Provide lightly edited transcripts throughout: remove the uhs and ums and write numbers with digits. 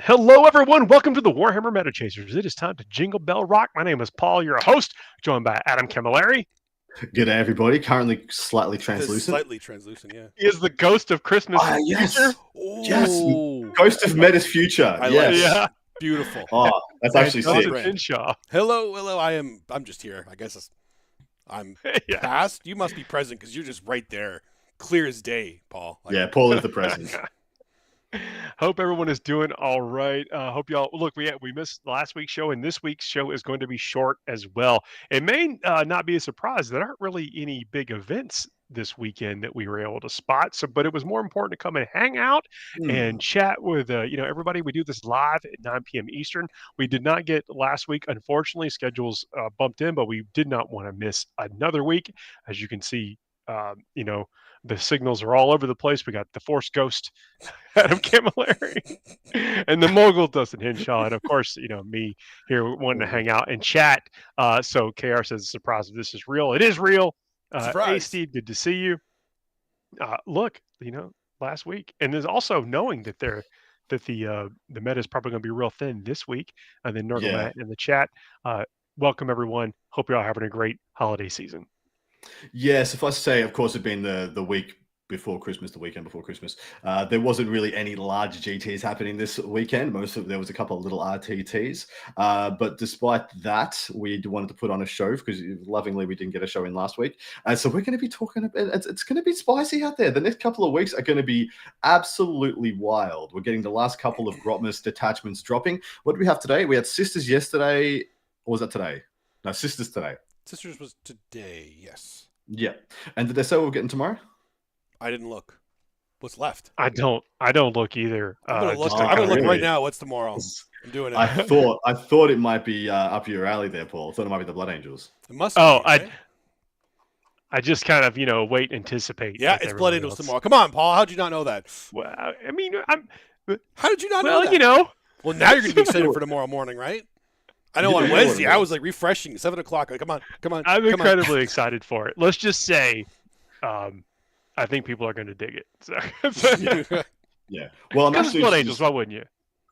Hello, everyone. Welcome to the Warhammer Meta Chasers. It is time to jingle bell rock. My name is Paul, your host, joined by Adam Camilleri. Good day, everybody. Currently slightly translucent. Slightly translucent, yeah. He is the ghost of Christmas Yes. future. Yes. Ooh. Ghost of Meta's future. I yes. like Yeah. it. Beautiful. Oh, that's actually Dustin sick. Henshaw. Hello. I'm just here. I guess I'm Yeah. past. You must be present because you're just right there, clear as day, Paul. Yeah, Paul is the present. Hope everyone is doing all right. Hope y'all look. We missed last week's show, and this week's show is going to be short as well. It may not be a surprise. There aren't really any big events this weekend that we were able to spot. So, but it was more important to come and hang out and chat with everybody. We do this live at 9 p.m. Eastern. We did not get last week, unfortunately. Schedules bumped in, but we did not want to miss another week. As you can see, the signals are all over the place. We got the Force Ghost, Adam Camilleri, and the mogul Dustin Henshaw, and of course, me here wanting to hang out and chat. So KR says, "Surprise! If this is real, it is real." Hey, Steve, good to see you. Look, last week, and there's also knowing that the meta is probably going to be real thin this week, and then Matt in the chat. Welcome everyone. Hope you're all having a great holiday season. Yeah, suffice to say, of course, it'd been the week before Christmas, the weekend before Christmas. There wasn't really any large GTs happening this weekend. There was a couple of little RTTs. But despite that, we wanted to put on a show because lovingly we didn't get a show in last week. So we're going to be talking about it's going to be spicy out there. The next couple of weeks are going to be absolutely wild. We're getting the last couple of Grotmas detachments dropping. What do we have today? We had Sisters yesterday. Or was that today? No, Sisters today. Sisters was today, yes. Yeah. And did they say we're getting tomorrow? I didn't look. What's left? I don't look either. I'm gonna look right now. What's tomorrow? I'm doing it. I thought it might be up your alley there, Paul. I thought it might be the Blood Angels. It must be, right? I just kind of, wait, anticipate. Yeah, it's Blood Angels tomorrow. Come on, Paul. How'd you not know that? Well, I mean, how did you not know that? Well, now you're going to be excited for tomorrow morning, right? I know on Wednesday I was like refreshing 7 o'clock. Like, come on. I'm incredibly excited for it. Let's just say, I think people are going to dig it. So. Yeah. Well, I'm actually Blood Angels. Why wouldn't you?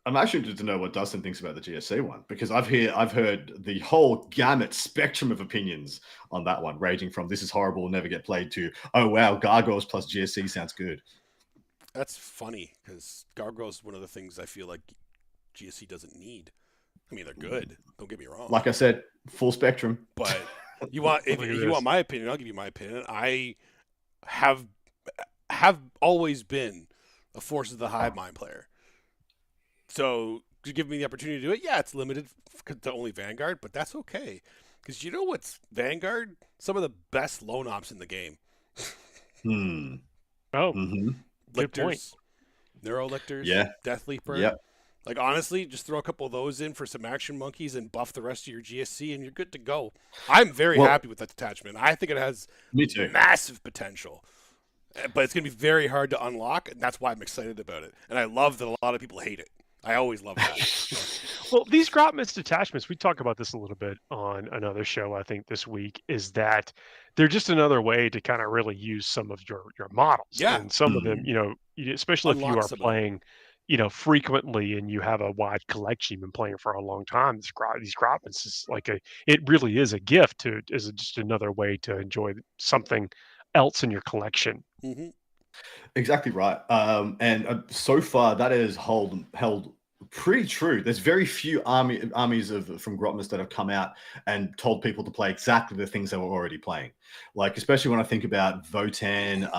I'm actually interested to know what Dustin thinks about the GSC one because I've heard the whole gamut spectrum of opinions on that one, ranging from "this is horrible, will never get played" to "oh wow, Gargoyles plus GSC sounds good." That's funny because Gargoyles is one of the things I feel like GSC doesn't need. I mean, they're good. Don't get me wrong. Like I said, full spectrum. But if you want my opinion, I'll give you my opinion. I have always been a Forces of the Hive mind player. So to give me the opportunity to do it, yeah, it's limited to only Vanguard, but that's okay. Because you know what's Vanguard? Some of the best lone ops in the game. Oh, Lictors, good point. Neurolictors, yeah, Death Leaper. Yeah. Like, honestly, just throw a couple of those in for some action monkeys and buff the rest of your GSC, and you're good to go. I'm very happy with that detachment. I think it has massive potential. But it's going to be very hard to unlock, and that's why I'm excited about it. And I love that a lot of people hate it. I always love that. Well, these Grotmas detachments, we talk about this a little bit on another show, I think, this week, is that they're just another way to kind of really use some of your models. Yeah. And some of them, especially if you are playing frequently and you have a wide collection, you've been playing for a long time, these Grotmas is it really is a gift is just another way to enjoy something else in your collection. Mm-hmm. Exactly right. And so far that has held pretty true. There's very few armies from Grotmas that have come out and told people to play exactly the things they were already playing. Like, especially when I think about Votan,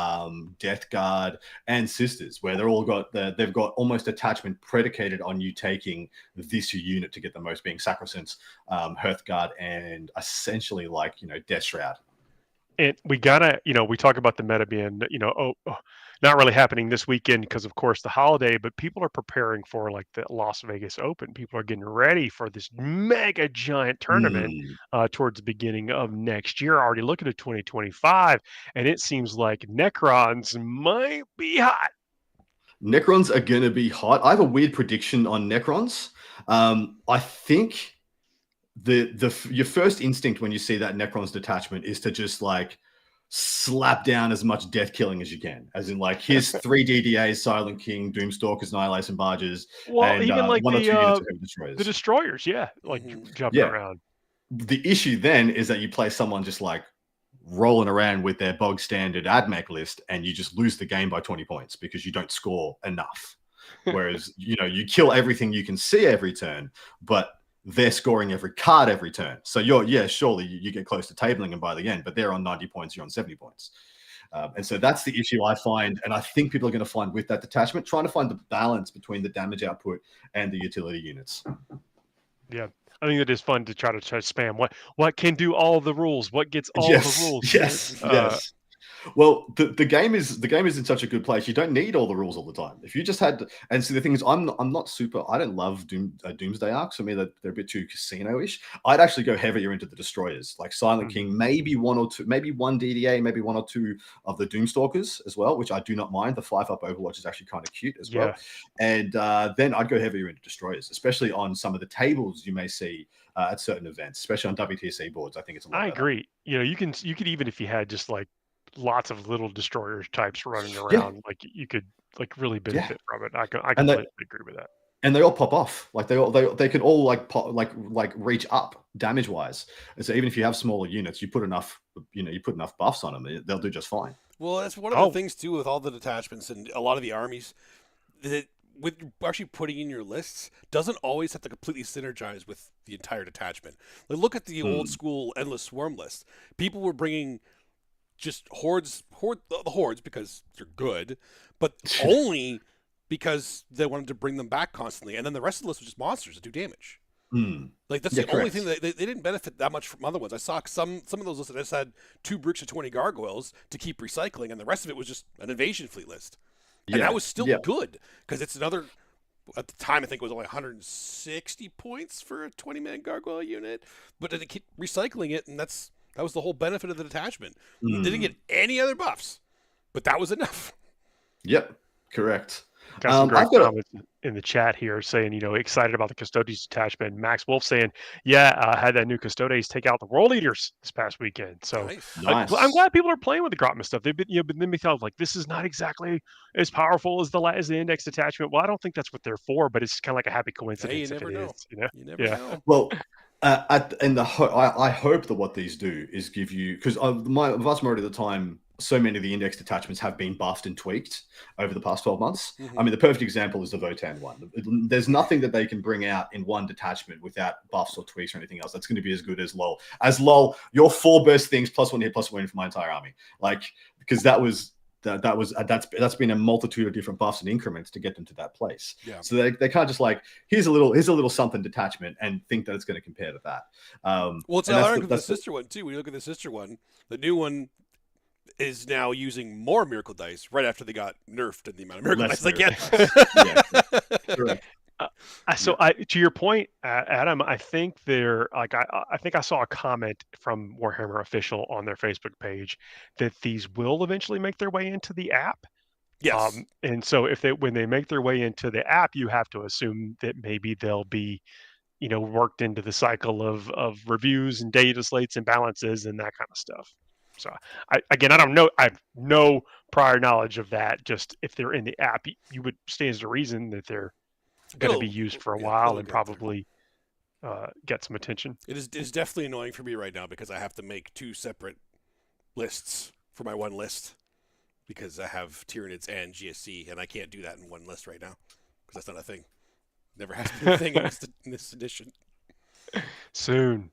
Death Guard, and Sisters, where they've got almost attachment predicated on you taking this unit to get the most, being Sacrosanct, Hearthguard, and essentially Death Shroud. And we gotta, we talk about the meta being, not really happening this weekend because, of course, the holiday, but people are preparing for the Las Vegas Open. People are getting ready for this mega giant tournament towards the beginning of next year, already looking at 2025. And it seems like Necrons might be hot. Necrons are going to be hot. I have a weird prediction on Necrons. I think your first instinct when you see that Necrons detachment is to just slap down as much death killing as you can. As in, like, here's 3 DDAs, Silent King, Doomstalkers, Annihilation Barges, Well, and even like 1 or 2 units of Heavy the Destroyers. destroyers, yeah, like jumping around. The issue then is that you play someone just like rolling around with their bog standard AdMech list, and you just lose the game by 20 points because you don't score enough. Whereas, you know, you kill everything you can see every turn, but they're scoring every card every turn. So surely you get close to tabling them by the end, but they're on 90 points, you're on 70 points. And so that's the issue I find, and I think people are going to find with that detachment, trying to find the balance between the damage output and the utility units. Yeah, I think it is fun to try to spam what can do all the rules, what gets all the rules. Yes. Well, the game is in such a good place. You don't need all the rules all the time. If you just had, and so the thing is, I don't love Doomsday arcs. For me, they're a bit too casino-ish. I'd actually go heavier into the destroyers, like Silent King, maybe 1 or 2, maybe 1 DDA, maybe 1 or 2 of the Doomstalkers as well, which I do not mind. The 5-up Overwatch is actually kind of cute as well. And then I'd go heavier into destroyers, especially on some of the tables you may see at certain events, especially on WTC boards. I think it's a lot better. Agree. You know, you could even, if you had just like lots of little destroyer types running around, like you could like really benefit from it. I completely agree with that. And they all pop off. Like they can all like pop, like reach up damage wise. And so even if you have smaller units, you put enough buffs on them, they'll do just fine. Well, that's one of the things too with all the detachments and a lot of the armies that with actually putting in your lists doesn't always have to completely synergize with the entire detachment. Like, look at the old school Endless Swarm list. People were bringing just the hordes because they're good, but only because they wanted to bring them back constantly, and then the rest of the list was just monsters that do damage. Like that's the only thing that they didn't benefit that much from other ones. I saw some of those lists that just had 2 bricks of 20 gargoyles to keep recycling, and the rest of it was just an invasion fleet list, and that was still good because it's another. At the time, I think it was only 160 points for a 20-man gargoyle unit, but they keep recycling it, and that was the whole benefit of the detachment. They didn't get any other buffs, but that was enough. Yep, correct. Got some great comments in the chat here saying, you know, excited about the Custodes detachment. Max Wolf saying, had that new Custodes take out the World Eaters this past weekend. So nice. I'm glad people are playing with the Grotman stuff. They've been, but then we thought, like, this is not exactly as powerful as the index detachment. Well, I don't think that's what they're for, but it's kind of like a happy coincidence. Hey, you never know. You never know. Well, I hope that what these do is give you, because my vast majority of the time, so many of the index detachments have been buffed and tweaked over the past 12 months. I mean, the perfect example is the Votann one. There's nothing that they can bring out in one detachment without buffs or tweaks or anything else that's going to be as good as LOL. Your 4 burst things +1 hit +1 for my entire army. Like, because that's been a multitude of different buffs and increments to get them to that place. So they can't just like, here's a little something detachment and think that it's going to compare to that. Well, it's ironic with the sister one too. When you look at the sister one, the new one is now using more miracle dice right after they got nerfed in the amount of miracle dice they get. Correct. So to your point, Adam, I think I think I saw a comment from Warhammer Official on their Facebook page that these will eventually make their way into the app. Yes. And so when they make their way into the app, you have to assume that maybe they'll be, you know, worked into the cycle of reviews and data slates and balances and that kind of stuff. So I don't know. I have no prior knowledge of that. Just if they're in the app, you would stand to reason that they're going to be used for a while and probably get some attention. It is definitely annoying for me right now because I have to make 2 separate lists for my one list because I have Tyranids and GSC, and I can't do that in one list right now because that's not a thing. Never has been a thing in this edition. Soon.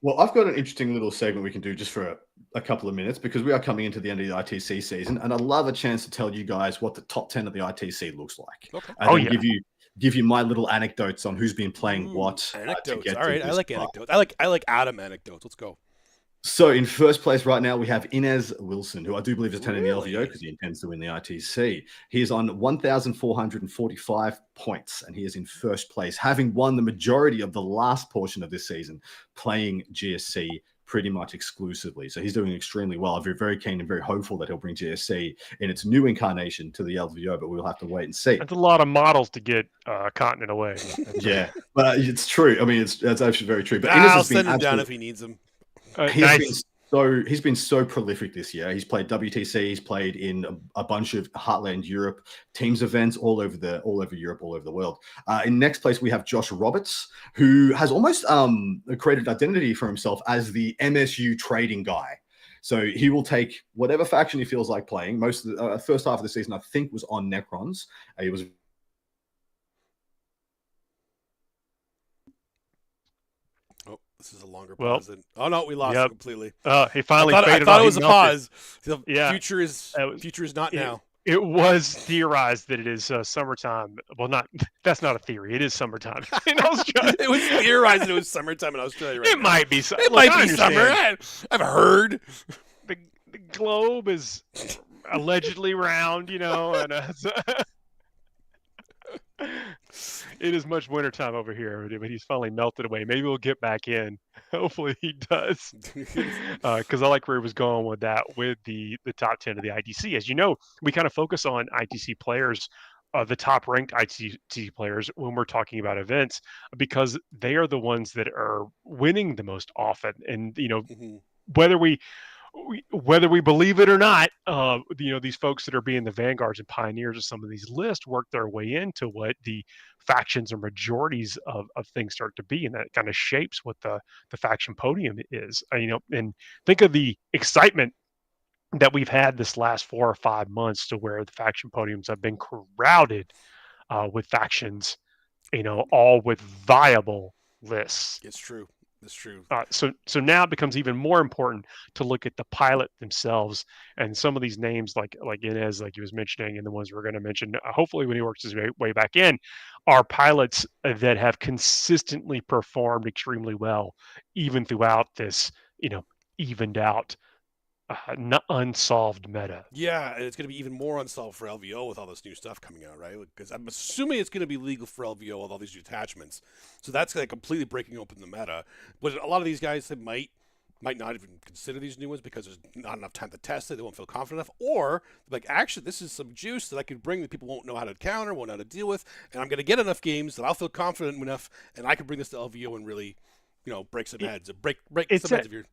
Well, I've got an interesting little segment we can do just for a couple of minutes because we are coming into the end of the ITC season, and I'd love a chance to tell you guys what the top 10 of the ITC looks like. Okay. And then give you my little anecdotes on who's been playing what. Anecdotes. All right, I like anecdotes. I like Adam anecdotes. Let's go. So in first place right now, we have Inez Wilson, who I do believe is attending the LVO because he intends to win the ITC. He is on 1,445 points, and he is in first place, having won the majority of the last portion of this season, playing GSC pretty much exclusively. So he's doing extremely well. I'm very, very keen and very hopeful that he'll bring GSC in its new incarnation to the LVO, but we'll have to wait and see. That's a lot of models to get continent away. Yeah, but it's true. I mean, it's actually very true. But I'll send him down if he needs them. Nice. He's been so prolific this year. He's played WTC. He's played in a bunch of Heartland Europe teams events all over Europe, all over the world. In next place, we have Josh Roberts, who has almost created identity for himself as the MSU trading guy. So he will take whatever faction he feels like playing. Most of the first half of the season, I think, was on Necrons. He was. This is a longer pause. Oh no, we lost it completely. He finally I faded thought off. it was a pause. The Yeah. future is not now. It was theorized that it is summertime. Well, that's not a theory. It is summertime in Australia. It was theorized that it was summertime in Australia. Right It now. might be. It might be summer. I've heard. The globe is allegedly round, and it is much wintertime over here, but he's finally melted away. Maybe we'll get back in. Hopefully he does. Because I like where he was going with that, with the top 10 of the ITC. As you know, we kind of focus on ITC players, the top ranked ITC players, when we're talking about events, because they are the ones that are winning the most often. And, whether we believe it or not, these folks that are being the vanguards and pioneers of some of these lists work their way into what the factions or majorities of things start to be, and that kind of shapes what the faction podium is. And think of the excitement that we've had this last 4 or 5 months, to where the faction podiums have been crowded with factions, all with viable lists. It's true. That's true. So now it becomes even more important to look at the pilot themselves, and some of these names, like Inez, like he was mentioning, and the ones we're going to mention, hopefully when he works his way back in, are pilots that have consistently performed extremely well, even throughout this, evened out, unsolved meta. Yeah, and it's going to be even more unsolved for LVO with all this new stuff coming out, right? Because I'm assuming it's going to be legal for LVO with all these new attachments. So that's like completely breaking open the meta. But a lot of these guys, they might not even consider these new ones because there's not enough time to test it. They won't feel confident enough. Or, like, actually, this is some juice that I could bring that people won't know how to counter, won't know how to deal with. And I'm going to get enough games that I'll feel confident enough, and I can bring this to LVO and really, break some heads. Break some heads of your...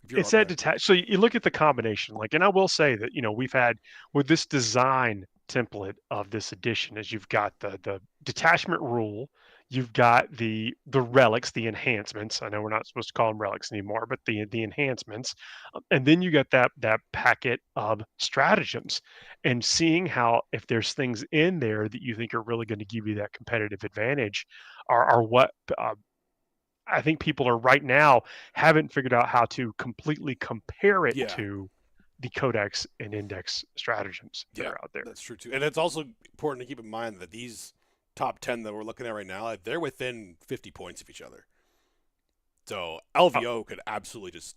It's that detached. So you look at the combination, and I will say that, we've had with this design template of this edition, is you've got the detachment rule, you've got the relics, the enhancements. I know we're not supposed to call them relics anymore, but the enhancements, and then you got that packet of stratagems, and seeing how, if there's things in there that you think are really going to give you that competitive advantage, are what. I think people are right now haven't figured out how to completely compare it to the codex and index stratagems that are out there. That's true too. And it's also important to keep in mind that these top 10 that we're looking at right now, they're within 50 points of each other. So LVO could absolutely just...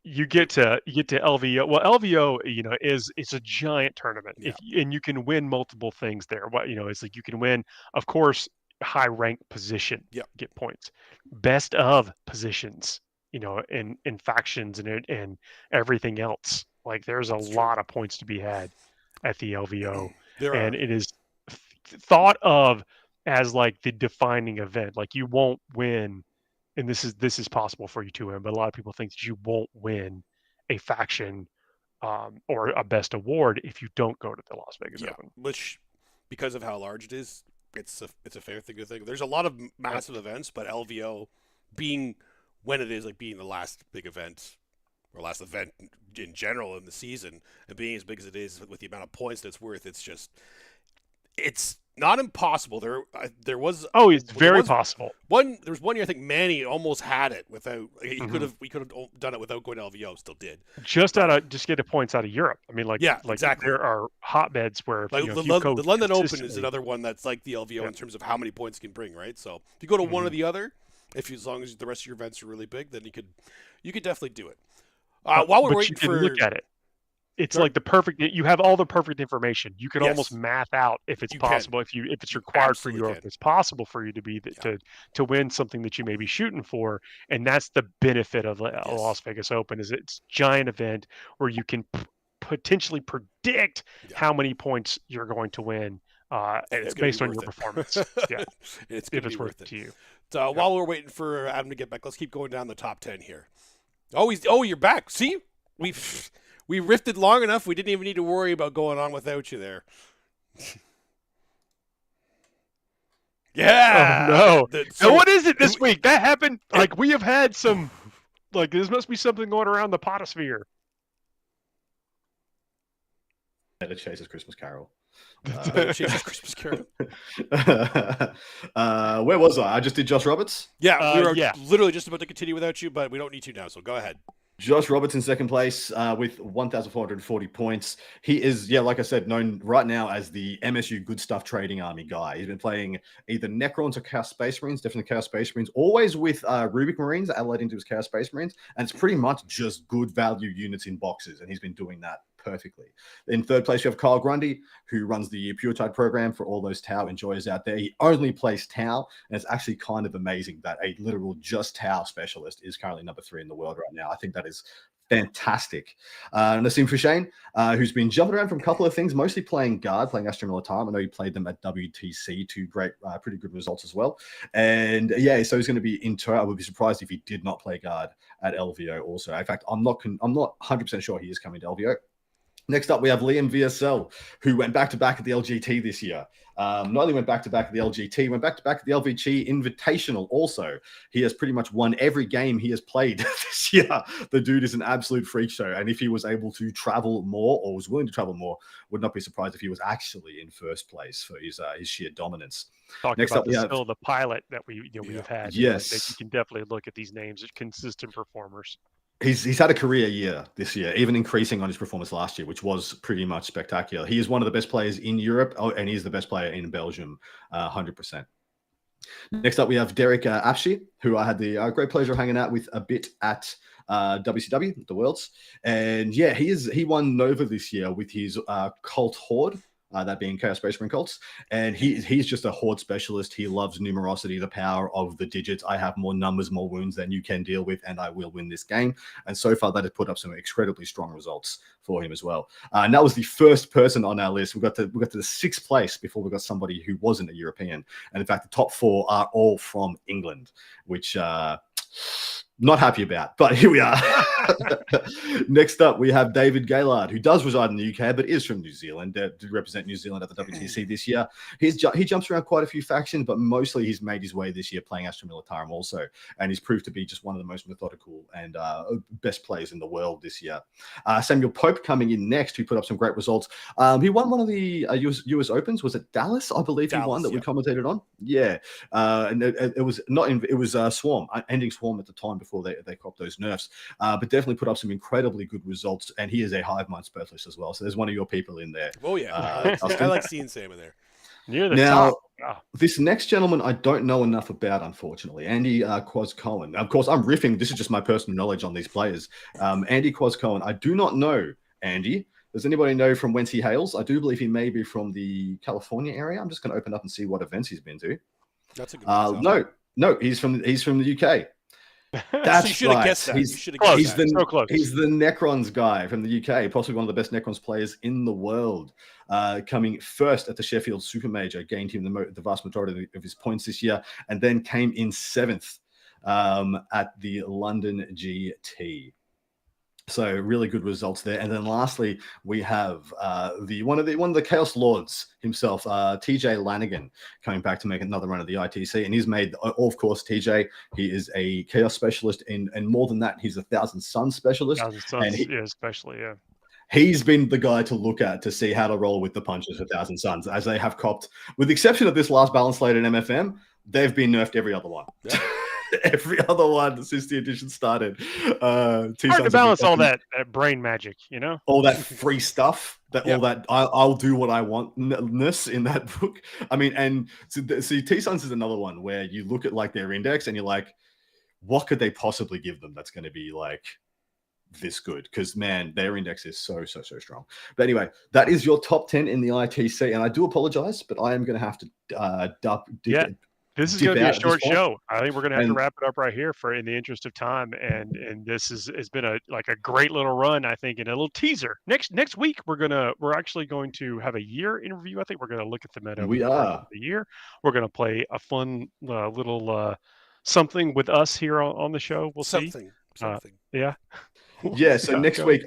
You get to LVO. Well, LVO, it's a giant tournament, and you can win multiple things there. It's like you can win, of course, high rank position, get points, best of positions, in factions and everything else. Like, there's a lot of points to be had at the LVO, and it is thought of as like the defining event. Like, you won't win, and this is possible for you to win, but a lot of people think that you won't win a faction or a best award if you don't go to the Las Vegas Open. Which, because of how large it is, it's a fair thing to think. There's a lot of massive events, but LVO being when it is, like, being the last big event or last event in general in the season, and being as big as it is with the amount of points that it's worth, it's not impossible. There was it's very possible. There was one year I think Manny almost had it without. We could have done it without going to LVO. Still did. Just get the points out of Europe. I mean, exactly. There are hotbeds where the London Open is another one that's like the LVO in terms of how many points you can bring. Right. So if you go to one or the other, as long as the rest of your events are really big, then you could definitely do it. While we're waiting for look at it. It's like the perfect. You have all the perfect information. You can almost math out if it's possible, if it's required for you, or if it's possible for you to win something that you may be shooting for. And that's the benefit of Las Vegas Open, is it's a giant event where you can potentially predict how many points you're going to win based on your performance. Yeah, it's if it's worth it to you. So while we're waiting for Adam to get back, let's keep going down the top 10 here. Oh, you're back. See, we riffed long enough. We didn't even need to worry about going on without you there. Yeah. Oh no. So what is it this week? That happened. Like we have had some. Like this must be something going around the potosphere. Meta Chasers Christmas Carol. Chasers Christmas Carol. Where was I? I just did Josh Roberts. Yeah, we were literally just about to continue without you, but we don't need to now. So go ahead. Josh Roberts in second place with 1,440 points. He is, like I said, known right now as the MSU Good Stuff Trading Army guy. He's been playing either Necrons or Chaos Space Marines, definitely Chaos Space Marines, always with Rubik Marines allied into his Chaos Space Marines. And it's pretty much just good value units in boxes. And he's been doing that perfectly. In third place, you have Kyle Grundy, who runs the Pure Tide program for all those Tau enjoyers out there. He only plays Tau, and it's actually kind of amazing that a literal just Tau specialist is currently number 3 in the world right now. I think that is fantastic. Nassim Fushane, who's been jumping around from a couple of things, mostly playing guard, playing Astro Militar. I know he played them at WTC, two great, pretty good results as well. And so he's going to be in tour. I would be surprised if he did not play guard at LVO also. In fact, I'm not 100% sure he is coming to LVO. Next up, we have Liam VSL, who went back-to-back at the LGT this year. Not only went back-to-back at the LGT, went back-to-back at the LVG Invitational also. He has pretty much won every game he has played this year. The dude is an absolute freak show. And if he was able to travel more or was willing to travel more, would not be surprised if he was actually in first place for his sheer dominance. Next up, we have still the pilot that we've had. Yes. You can definitely look at these names as consistent performers. He's had a career year this year, even increasing on his performance last year, which was pretty much spectacular. He is one of the best players in Europe, and he's the best player in Belgium, 100%. Next up, we have Derek Apshe, who I had the great pleasure of hanging out with a bit at WCW, the Worlds. And he won Nova this year with his Cult Horde. That being Chaos Space Marine cults. And he's just a horde specialist. He loves numerosity, the power of the digits. I have more numbers, more wounds than you can deal with, and I will win this game. And so far, that has put up some incredibly strong results for him as well. And that was the first person on our list. We got to the 6th place before we got somebody who wasn't a European. And in fact, the top 4 are all from England, which not happy about, but here we are. Next up, we have David Gaylard, who does reside in the UK, but is from New Zealand, to represent New Zealand at the WTC this year. He jumps around quite a few factions, but mostly he's made his way this year playing Astra Militarum also, and he's proved to be just one of the most methodical and best players in the world this year. Samuel Pope coming in next, who put up some great results. He won one of the US Opens. Was it Dallas? I believe he won that we commentated on. Yeah, and it was Swarm, ending Swarm at the time before they copped those nerfs, but definitely put up some incredibly good results, and he is a hive mind specialist as well. So there's one of your people in there. Oh yeah, I like seeing Sam in there. Now, this next gentleman I don't know enough about, unfortunately. Andy Quaz Cohen. Of course, I'm riffing. This is just my personal knowledge on these players. Andy Quaz Cohen. I do not know Andy. Does anybody know from whence he hails? I do believe he may be from the California area. I'm just going to open up and see what events he's been to. That's a good no, he's from the UK. That's so you should have guessed that. He's the Necrons guy from the UK, possibly one of the best Necrons players in the world. Coming first at the Sheffield Super Major, gained him the vast majority of his points this year, and then came in 7th at the London GT. So really good results there. And then lastly, we have one of the Chaos Lords himself, TJ Lanigan, coming back to make another run of the ITC. And he's made, of course, TJ, he is a Chaos specialist, and more than that, he's a Thousand Suns specialist. Especially. He's been the guy to look at to see how to roll with the punches for Thousand Suns, as they have copped, with the exception of this last balance slate in MFM, they've been nerfed every other one. Yeah. Every other one since the edition started. Hard to balance all that brain magic, all that free stuff, all that I'll do what I want-ness in that book. I mean, and see, T-Suns is another one where you look at like their index and you're like, what could they possibly give them that's going to be like this good? Because man, their index is so strong. But anyway, that is your top 10 in the ITC, and I do apologize, but I am going to have to This is dip going to be a out at this short point. show. I think we're going to have to And wrap it up right here in the interest of time. And this has been a great little run, I think, and a little teaser. Next week we're actually going to have a year interview. I think we're going to look at the meta over we the course of are. the year. We're going to play a fun little something with us here on the show. We'll see. Something. Yeah. We'll Yeah, see so how it next goes. week,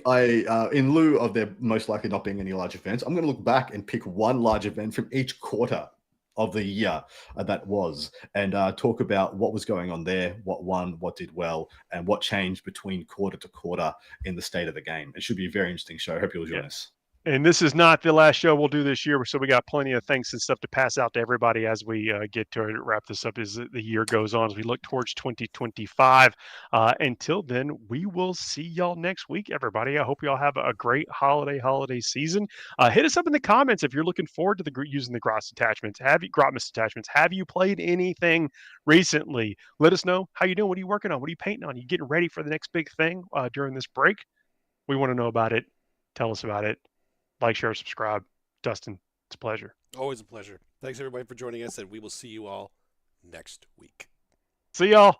in lieu of there most likely not being any large events, I'm going to look back and pick one large event from each quarter of the year that was, and talk about what was going on there, what won, what did well, and what changed between quarter to quarter in the state of the game. It should be a very interesting show. I hope you'll join us. And this is not the last show we'll do this year, so we got plenty of thanks and stuff to pass out to everybody as we get to wrap this up as the year goes on, as we look towards 2025. Until then, we will see y'all next week, everybody. I hope y'all have a great holiday season. Hit us up in the comments if you're looking forward to using the Gross attachments. Grotmus attachments? Have you played anything recently? Let us know how you doing. What are you working on? What are you painting on? Are you getting ready for the next big thing during this break? We want to know about it. Tell us about it. Like, share, subscribe. Dustin, it's a pleasure. Always a pleasure. Thanks, everybody, for joining us, and we will see you all next week. See y'all.